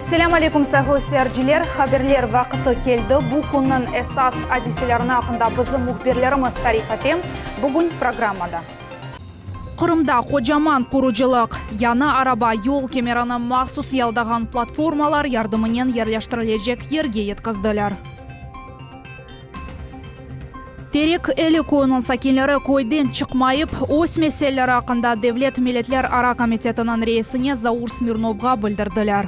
Selam aleyküm sağlı seyirciler. Haberler vaqti keldi. Bu kunun esas hadiselerine hakkında bizim muhbirlerimiz tarifetim. Bugün programmada. Qırımda kocaman quruculuq, yana araba yol kemerini maxsus yaldağan platformalar yardımının yerleştirilecek yerge yetkazdılar. Terek eli koyunun sakinleri koydan çıkmayıp, o'z meselelari hakkında Devlet Milletler Ara Komitetinin reisine Zaur Smirnovga bildirdiler.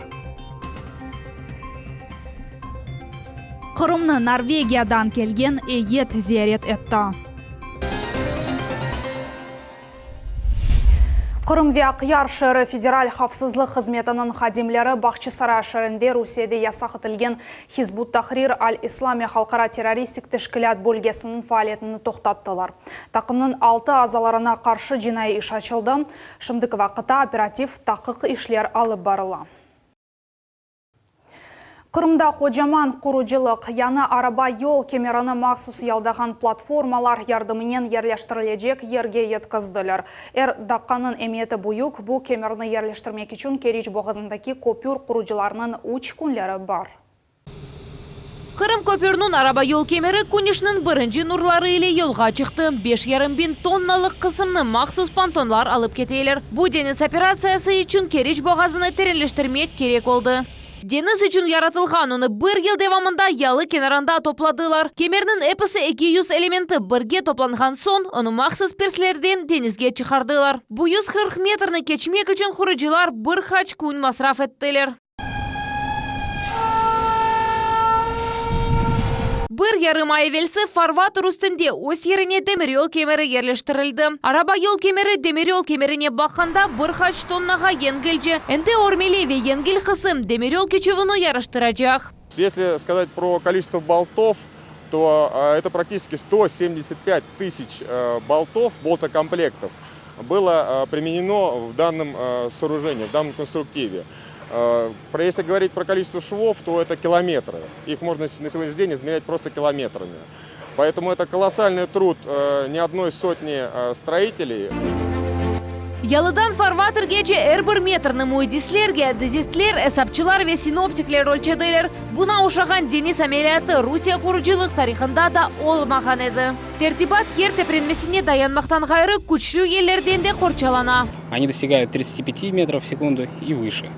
Qırımni Norvegiyadan kelgen heyet ziyaret etti. Qırım ve Aqyar şehri Federal Xavfsızlık Hizmetinin xadimleri Baxçısaray şehrinde Rusiyada yasak etilgen Hizbut Tahrir al-İslami Xalqara terroristik teşkilat bölgesinin faaliyetini toxtattılar. Takımның 6 azalarına karşı jinoiy iş açıldı. Şimdiki vaqtda operativ taqiq işler alıb barıla. Qırımda kocaman quruculuq, yana araba yol kemerini maxsus yaldağan platformalar yardımının yerleştirilecek yerge yetkazdılar. Daqqanın emniyeti buyuk, bu kemerini yerleştirmek için Keriç boğazındaki köpür qurucularının 3 günleri var. Qırım köpürünün araba yol kemeri Kunish'nin birinci nurları ile yolga çıktı. 5,5 bin tonnalık kısımını maxsus pontonlar alıp keteler. Bu deniz operasyası için Keriç boğazını derinleştirmek gerek oldu. Deniz için yaratılgan onu bir yıl devamında yalı kenarında topladılar. Kemerinin episi 200 elementi birge toplangan son onu maxsus perslerden denizge çıkardılar. Bu 140 metrini geçmek için kurucular bir kaç gün masraf ettiler. Bir yarım ay evvelsi farvatır üstünde öz yerine demiryol kemeri yerleştirildi. Araba yol kemeri demiryol kemerine bakanda bir kaç tonnaga yengilce. Ende ormeli ve yengil kısım demiryol keçевini yarıştıracak. Если сказать про количество болтов, то это практически 175 тысяч болтов, болтокомплектов было применено в данном сооружении, в данном конструктиве. Если говорить про количество швов, то это километры. Их можно на сегодняшний день измерять просто километрами. Поэтому это колоссальный труд не одной сотни строителей. Yalıdan farvatır gece bir metrini muidislerge, dizistler, hesapçılar ve sinoptikler ölçediler. Buna uşağın deniz ameliyatı Rusya kuruculuk tarihinde da olmagan edi. Tertibat yer teprenmesine dayanmaktan gayrı güçlü yerlerden de korçalana. Они достигают 35 метров в секунду и выше.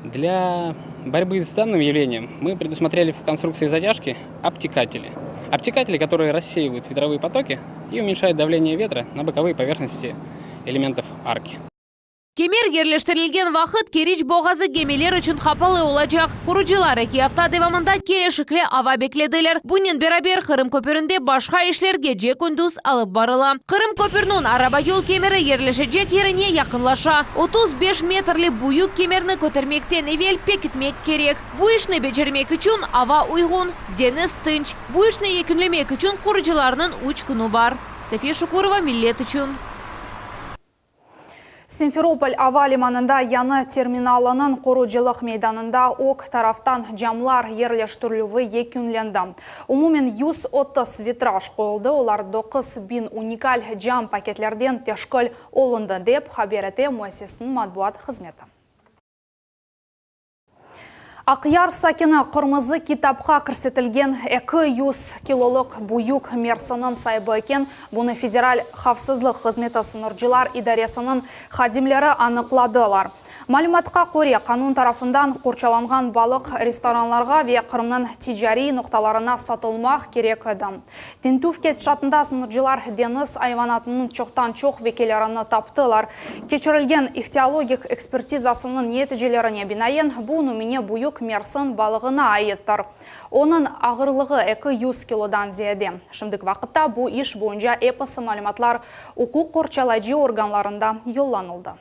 Для борьбы с данным явлением мы предусмотрели в конструкции затяжки обтекатели. Обтекатели, которые рассеивают ветровые потоки и уменьшают давление ветра на боковые поверхности элементов арки. Kemer yerleştirilgen vakit Keriç boğazı gemiler için kapalı olacak. Kurucular 2 hafta devamında kereşikli ava beklediler. Bunun beraber Qırım köpüründe başka işler gece gündüz alıp barıla. Qırım köpürünün araba yol kemeri yerleşecek yerine yakınlaşa. 35 metreli büyük kemerini götürmekten evvel pekitmek gerek. Bu işini becermek için ava uygun, deniz tinç. Bu işini yekünlemek için kurucularının 3 günü var. Safiye Şukurova, Millet için. Simferopol hava limanında yana terminalının quruculuq meydanında ok taraftan camlar yerleştirilüvi yekünlendi. Umumen 130 vitraj qoyuldu. Olar 9000 unikal cam paketlerden teşkil olundu deb haber etdi muassesinin matbuat hizmeti. Aqyar sakini qırmızı kitapqa kirsetilgen 200 kiloluk buyuk mersinin sahibi eken, bunu Federal Xavfsızlık Hizmeti Sınırcılar İdarəsinin xadimleri anıqladılar. Malumatqa ko'ra, qanun tarafından qurçalangan balık restoranlarga ve Qırımның ticari noktalarına satılmaq gerek edi. Tintufket şatında sınırcılar deniz hayvanatının çoktan çok vekillerini taptılar. Keçirilgen ihtiyologik ekspertizasının neticelerine binaen bu numune buyuk mersin balığına aittir. Onun ağırlığı 200 kilodan ziyade. Şimdiki vaqtda bu iş boyunca episi malumatlar hukuk qurçalayıcı organlarında yollanıldı.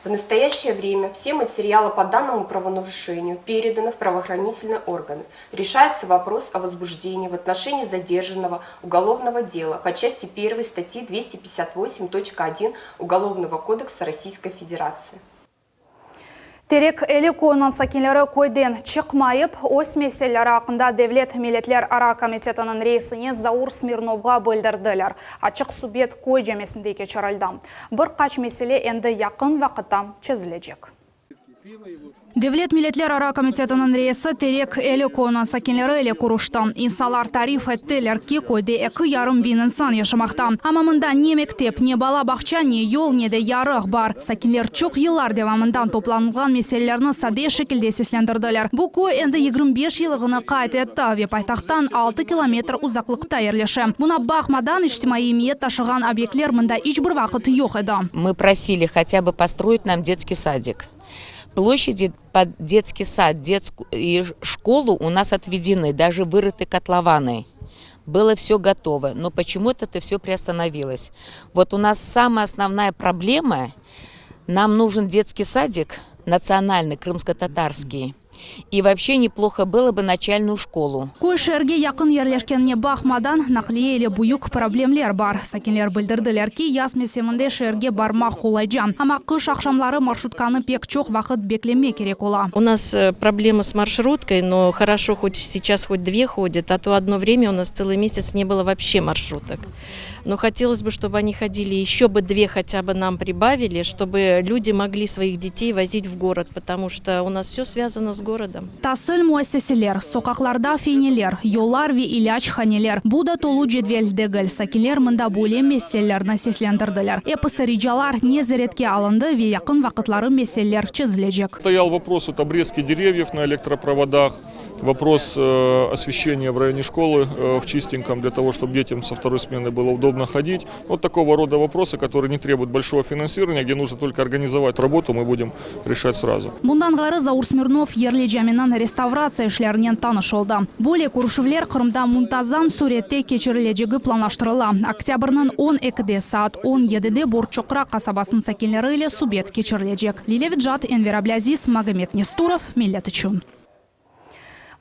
В настоящее время все материалы по данному правонарушению переданы в правоохранительные органы. Решается вопрос о возбуждении в отношении задержанного уголовного дела по части 1 статьи 258.1 Уголовного кодекса Российской Федерации. Terek eli koyunun sakinleri koydan çıkmayıp, öz meseleleri hakkında Devlet Milletler Ara Komitetinin reisine Zaur Smirnovga bildirdiler. Açık subjet koy cemesinde geçirildi. Bir kaç mesele endi yakın vakitte çözülecek. Devlet Milletler Ara Komitetinin reisi Terek Elikona sakinleri ile kuruştu. İnsanlar tarif ettiler ki koyda 2,5 bin insan yaşamakta. Hamamında ne mektep, ne bala bahçe, ne yol, ne de yarık var. Sakinler çok yıllar devamından toplanılan meselelerini sade şekilde seslendirdiler. Bu koy endi 25 yılını kayıt etti ve paytaxttan 6 kilometre uzaklıkta yerleşi. Buna bakmadan ictimai taşıgan obyektler mında hiçbir vakit yok edi. Мы просили хотя бы построить нам детский садик. Площади под детский сад, детскую и школу у нас отведены, даже вырыты котлованы. Было все готово, но почему-то это все приостановилось. Вот у нас самая основная проблема, нам нужен детский садик национальный, крымско-татарский. И вообще неплохо было бы начальную школу. Koy şehirge yakın yerleşkenine bakmadan nakliye ile büyük problemler var. Sakinler bildirdiler ki yaz mevsiminde şehirge barmak kolayca. Ama kış akşamları marşrutkanı pek çok vakit beklemek gerek ola. У нас проблема с маршруткой, но хорошо, хоть сейчас хоть 2 ходят, а то одно время у нас целый месяц не было вообще маршруток. Но хотелось бы, чтобы они ходили, еще бы 2 хотя бы нам прибавили, чтобы люди могли своих детей возить в город, потому что у нас все связано с городом. Tasıl müesseseler, sokaklarda feyneler, yollar ve ilaçhaneler. Bu da tolu cedveldegil. Sakinler mında böyle meselelerini seslendirdiler. Epısı ricalar nezaretke alındı ve yakın vakitleri meseleler çizilecek. Стоял вопрос от обрезки деревьев на электропроводах, вопрос освещения в районе школы в Чистеньком, для того, чтобы детям со второй смены было удобно ходить. Вот такого рода вопросы, которые не требуют большого финансирования, где нужно только организовать работу, мы будем решать сразу. Bundan gayrı Zaur Smirnov yerli caminin restavratsiya işlerinden tanış oldu. Böyle kuruşuvlar Kırımda muntazam surette geçirileceği planlaştırıldı. Oktyabr'nın 12'de saat 17'de Borçokra kasabasının sakinleri ile subet geçirilecek. Lile Vidjat, Enver Ablaziz, Magomed Nesturov, Millet için.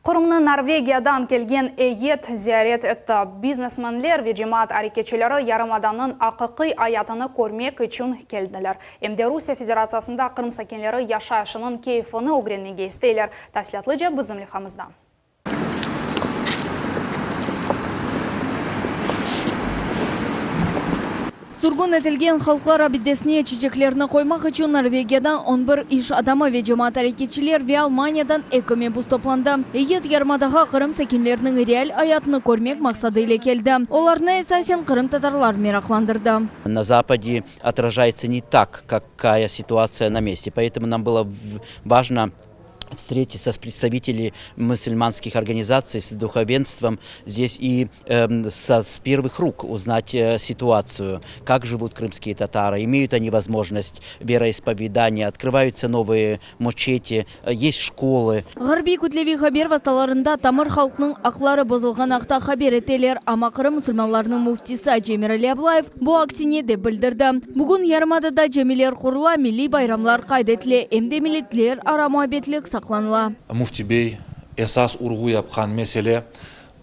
Kırım'ın Norvegiyadan kelgen eyet ziyaret etti. Biznesmenler ve cemaat hareketçileri Yarımadanın haqiqiy hayatını görmek için geldiler. Emde Rusya Federasyasında Kırım sakinleri yaşayışının keyfini öğrenmeye isteyler. Tafsilatlıca bizim levhamızda. Surgun etilgen halklar abidesine çiçeklerini koymak için Norvegiyadan 11 iş adamı ve cemaat hareketçiler ve Almanya'dan ekomebus toplandı. Eyet Yarımadağa Kırım sakinlerinin real hayatını görmek maksadıyla geldi. Onlarını esasen Kırım Tatarlar meraklandırdı. На Западе отражается не так, какая ситуация на месте. Поэтому нам было важно встретиться с представителями мусульманских организаций, с духовенством здесь и с первых рук узнать ситуацию, как живут крымские татары, имеют они возможность вероисповедания, открываются новые мечети, есть школы. Гарби күтлеви хабер васталарында тамыр халкының аклары бозылған акта хабер етелер, ама Кырым мусульманларының муфтисы Джемирали Аблаев бу аксине де билдирди. Бүгүн Ярымадада жемилер курула, милли байрамлар кайдетле, эмде миллетлер ара муабетлик сакланыла. Муфти бей esas urgu yapkan mesele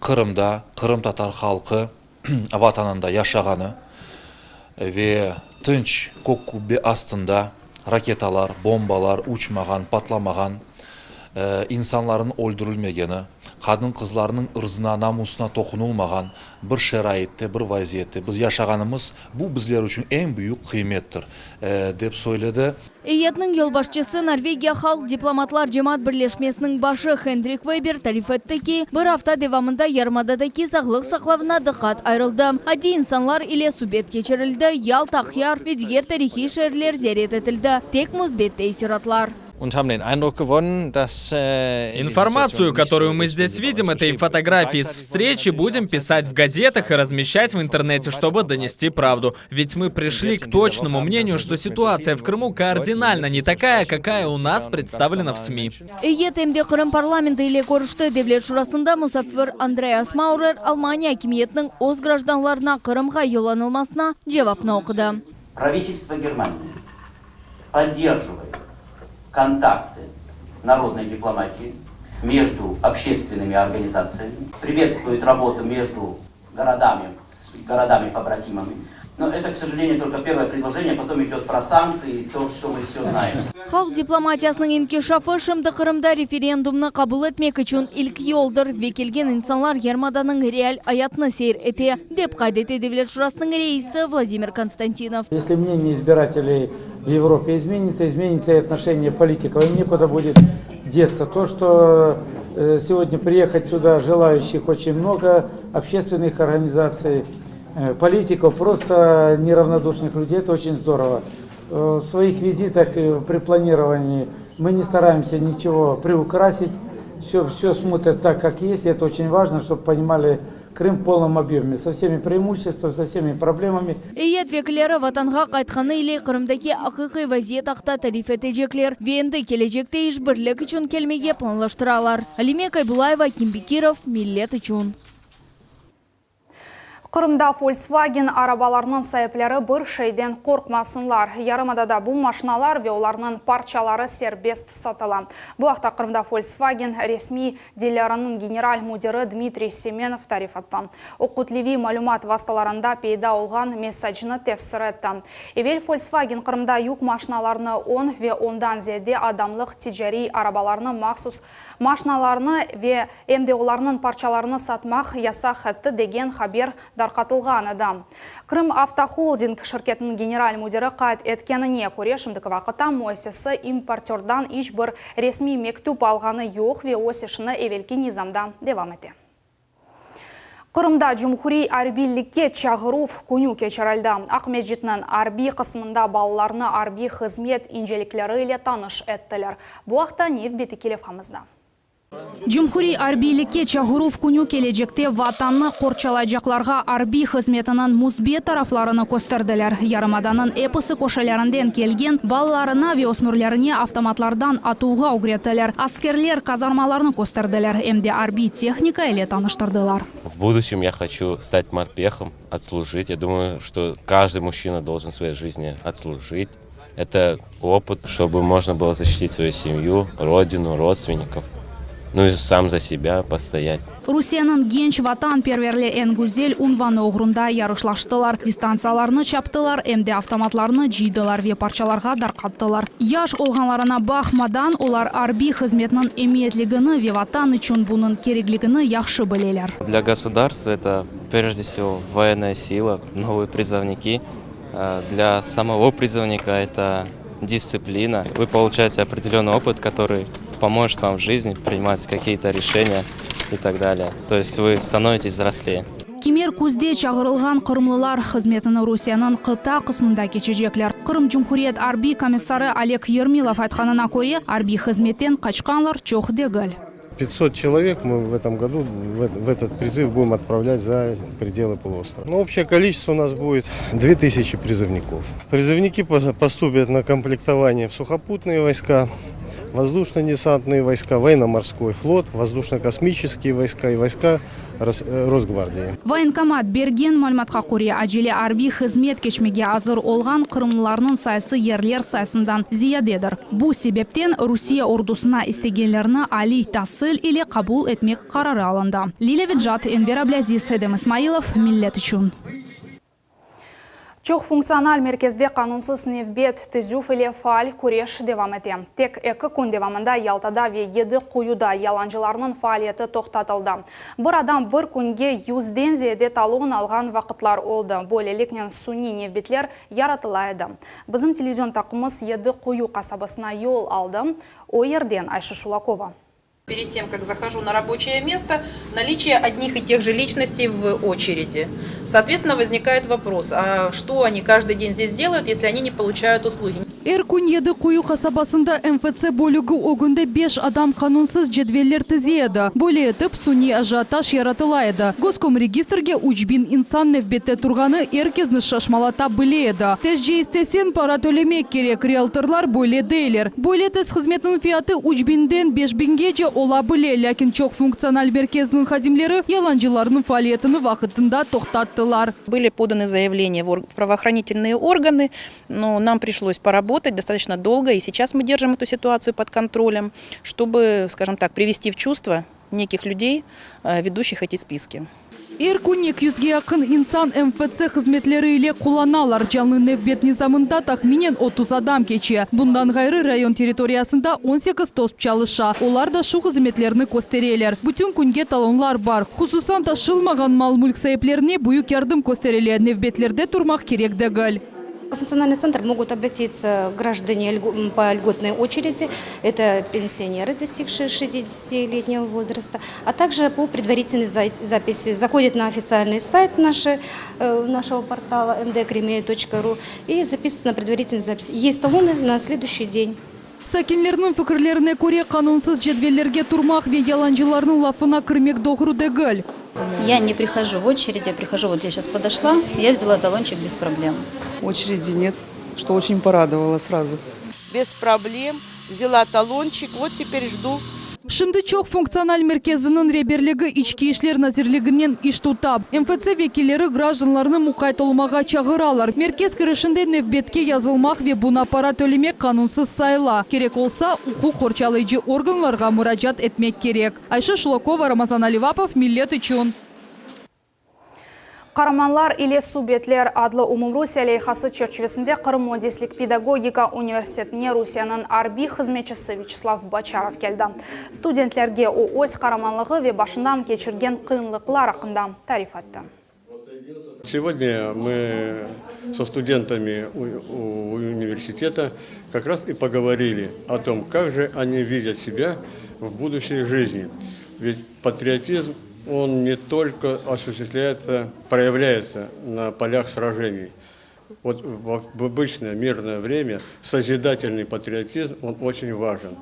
Kırım'da, Kırım Tatar halkı vatanında yaşaganı ve tınç kok kubbe astında raketalar, bombalar uçmagan, patlamagan, insanların öldürülmegeni, kadın kızlarının ırzına, namusuna dokunulmagan bir şeraitte, bir vaziyette biz yaşaganımız bu bizler için en büyük kıymettir dep söyledi. Eyetning yolbaşçısı Norvegiya Halk Diplomatlar Cemaat Birleşmesining başı Hendrik Weber tarif etti ki, bir hafta devamında Yarımadadaki sağlık saqlavına dikkat ayrıldı. Adi insanlar ile subet geçirildi, Yal, Tahyar ve diğer tarihi şehirler ziyaret edildi. Tek müsbet teesiratlar. Информацию, которую мы здесь видим, это и фотографии с встречи, будем писать в газетах и размещать в интернете, чтобы донести правду. Ведь мы пришли к точному мнению, что ситуация в Крыму кардинально не такая, какая у нас представлена в СМИ. Eyet emde Kırım parlamenti ile görüştü. Devlet Şurası'nda musafir Andreas Maurer, Almanya hakimiyetinin öz gражданlarına Kırım'a yollanılmasına cevapını okudu. Правительство Германии поддерживает контакты народной дипломатии между общественными организациями, приветствует работу между городами-побратимами, Но это, к сожалению, только первое предложение, потом идет про санкции, то, что мы все знаем. Халық дипломатиясының инкишафы шымды Қырымда референдумны қабыл етмек үшін ilk yoldır ve келген insanlar Ярмаданың реал аятны сейр ете, деп қайдеті Девлет Шурасының рейсі Владимир Константинов. Если мнение избирателей в Европе изменится и отношение политиков, им некуда будет деться. То, что сегодня приехать сюда желающих очень много, общественных организаций, политиков, просто неравнодушных людей, это очень здорово. В своих визитах и при планировании мы не стараемся ничего приукрасить, все смотрят так, как есть, и это очень важно, чтобы понимали Крым в полном объеме, со всеми преимуществами, со всеми проблемами. Eyet vekillері ватанға қайтқаны ile Қырымдaki ақиқи вазиет ақта тариф етежеклер, венді кележекте işbirlik üçün келмеге планлаштыралар. Алиме Кайбулаева, Ким Бекиров, Миллет үшін. Қырымда Volkswagen арабаларының сайыплары бір шейден қорқмасынлар. Ярымадада бұл машиналар ве оларының парчалары сербест сатыла. Бұл ақта Қырымда Volkswagen ресми дилерінің генерал мудиры Дмитрий Семенов тариф атты. Оқутлеви малюмат васталарында пейда олған месседжіні тефсір етті. Евел Volkswagen Қырымда юк машиналарыны 10 ве ондан зеде адамлық тижари арабаларының мақсус машиналарыны ве емде оларының парчаларыны сатмақ яса хатты деген хабер дарқатылған адам. Крым автохолдинг шirketінің генерал мудирі қайт еткеніне көре шымдық вақытта муассисасы импортердан бір ресми мектуб алғаны жоқ ве осешіні евелки низамда девам ете. Қырымда Жумхури арбилікке чағыруф күню кечералда. Ақмежітінің арби қысымында балаларына арби қызмет инжеліклері ile таныш әттілер. Бұл ақта нев беті келев қамызда. Жумхури арбилікке чағыруф күню кележекте ватанны қорчалайжақларға арби қызметінің музбе тарафларыны көстерділер. Ярымаданын эпысы көшелерінден келген балаларына ве осмүрлеріне автоматлардан атуға угреттілер. Аскерлер казармаларыны көстерділер. Эмде арби техника ile таныштырдылар. В будущем я хочу стать морпехом, отслужить. Я думаю, что каждый мужчина должен в своей жизни отслужить. Это опыт, чтобы можно было защитить свою семью, родину, родственников. Ну и сам за себя постоять. Русияның генч ватан перверле энгузел унваны оғрында ярышлаштылар. Дистанцияларны чаптылар, эмде автоматларны жидылар ве парчаларға дарқаттылар. Яш олғанларына бақмадан олар арби қызметінің эмиетлігіні ве ватан үшін бұның кереглігіні яқшы білелер. Для государства это прежде всего военная сила, новые призывники. Для самого призывника это дисциплина. Вы получаете определенный опыт, который поможет вам в жизни принимать какие-то решения и так далее. То есть вы становитесь взрослее. Кемер күзде чағырылған қырымлылар қызметінің Русияның қыта қысмында кечежеклер. Қырым Жумхуриет арби комиссары Олег Ермилов айтқанына көре, арби қызметтен қачқанлар чоқ дегіл. 500 человек мы в этом году в этот призыв будем отправлять за пределы полуострова. Но общее количество у нас будет 2000 призывников. Призывники поступят на комплектование в сухопутные войска, воздушно-десантные войска, военно-морской флот, воздушно-космические войска и войска Росгвардии. Военкомат берген мәліметқа көре әжелі арби қызмет кешмеге азыр олған қырымлыларының сайысы ерлер сайысындан зиядедір. Бұл себептен Русия ордусына істегенлеріні али тасыл или қабул етмек қарары алынды. Лиля Виджат, Энвер Аблязиз, Эдем Исмаилов, Миллет үшін. Чоқ функционал мерkezде қанунсыз невбет түзу філе фаал көреш девам ете. Тек 2 күн девамында Ялтада ве еді қойуда яланжыларының фаалеті тоқтатылды. Бір адам бір күнге 100-ден зеде талуын алған вақытлар олды. Бөлелекнен суни невбетлер яратылайды. Біздің телевизион тақымыз еді қою қасабасына ел алды. Ойерден Айша Шулакова. Перед тем, как захожу на рабочее место, наличие одних и тех же личностей в очереди. Соответственно, возникает вопрос, а что они каждый день здесь делают, если они не получают услуги? Эркун еді қою қасабасында МФЦ бөлігі огынды 5 адам қанунсыз жедвеллер тізеді. Более етіп, суни ажиотаж яратылайды. Госкомрегистрге учбин инсан невбетте тұрғаны эркезні шашмалата біледі. Тез жейістесен пара төлемек керек, риэлторлар более дейлер. Более тез қызметінің фиаты учбинден 5000-ге ола біле, ләкин чоқ функционал мерkezінің хадимлері яланжыларының фаалиетіні вақытында тоқтаттылар. Были поданы заявления в правоохранительные органы, но нам пришлось поработать достаточно долго, и сейчас мы держим эту ситуацию под контролем, чтобы, скажем так, привести в чувство неких людей, ведущих эти списки. Эркун 200-ге якын инсан МФЦ хезмәтләре иле кулланалар. Җанлы нефбет низамында тахминен 30 адам кече. Bundan гайры район территориясында 18 тосп чалыша. Олар да шу хезмәтләрне көстерәләр. Бүтән күнгә талонлар бар. Хусусан ташылмаган мал-мүлк сәяпләренә буюк ярдәм көстерәлә. Нефбетләрдә турмак керек дәгәл. В функциональный центр могут обратиться граждане по льготной очереди, это пенсионеры, достигшие 60-летнего возраста, а также по предварительной записи. Заходят на официальный сайт нашего портала mdkrimey.ru и записываются на предварительную запись. Есть талоны на следующий день. Сакинлернең фикерләренә күрә канунсыз җәдвәлләргә турмак вә яланчыларның лафына кирмәк догру дәгәл. Я не прихожу в очередь, я прихожу, вот я сейчас подошла, я взяла талончик без проблем. Очереди нет, что очень порадовало сразу. Без проблем, взяла талончик, вот теперь жду. Шымды чоқ функциональ мерkezinin реберлігі ички ишлер назирлігінен иш тутап. МФЦ векилері гражданларны мұқайтылмаға чағыралар. Меркез кірішінде нефбетке язылмақ ве бұна пара төлемек канунсыз сайла. Керек олса, ұқу қорчалайчы органларға мұраджат етмек керек. Айша Шлокова, Рамазан Аливапов, Миллет үшін. Қараманлар или субъектлер адлы Умумрусия лейхасы черчевесінде Қырым Одеслік педагогика университетіне Русияның арби қызметшісі Вячеслав Бачаров келді. Студентлерге ООС қараманлығы ве башындан кечірген қиынлықлар ақында тариф атты. Сегодня мы со студентами университета как раз и поговорили о том, как же они видят себя в будущей жизни. Ведь патриотизм, он не только осуществляется, проявляется на полях сражений. Вот в обычное мирное время созидательный патриотизм, он очень важен.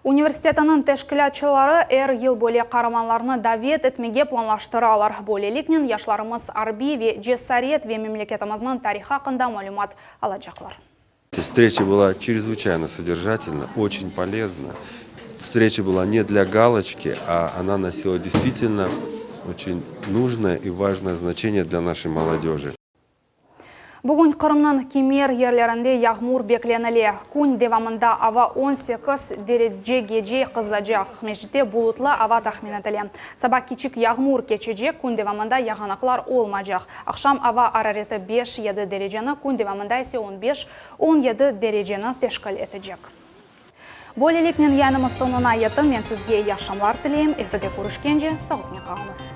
Университетінің тәшкілатчылары ел бөле қараманларны давет етмеге планлаштыралар. Бөлелікнен яшларымыз арби ве жесарет ве мемлекетіміздің тарихы хақында малюмат алачақлар. Встреча была чрезвычайно содержательна, очень полезна. Встреча была не для галочки, а она носила действительно очень нужное и важное значение для нашей молодежи. Бүгін Қырымның кемер ерлерінде яғмур бекленілі. Күн девамында ава 18 дереже геже қызажақ. Межде бұлытлы ава тахмин етілі. Сабақ кичік яғмур кечеже күн девамында яғанақлар олмажақ. Ақшам ава арареті 5-7 дережені, күн девамында есе 15-17 дережені тешкіл етежек. Бөлелікнен янымыз сонына етін мен сізге яшамлар тілейім. Эфирде көрішкенже сауытне қалыңыз.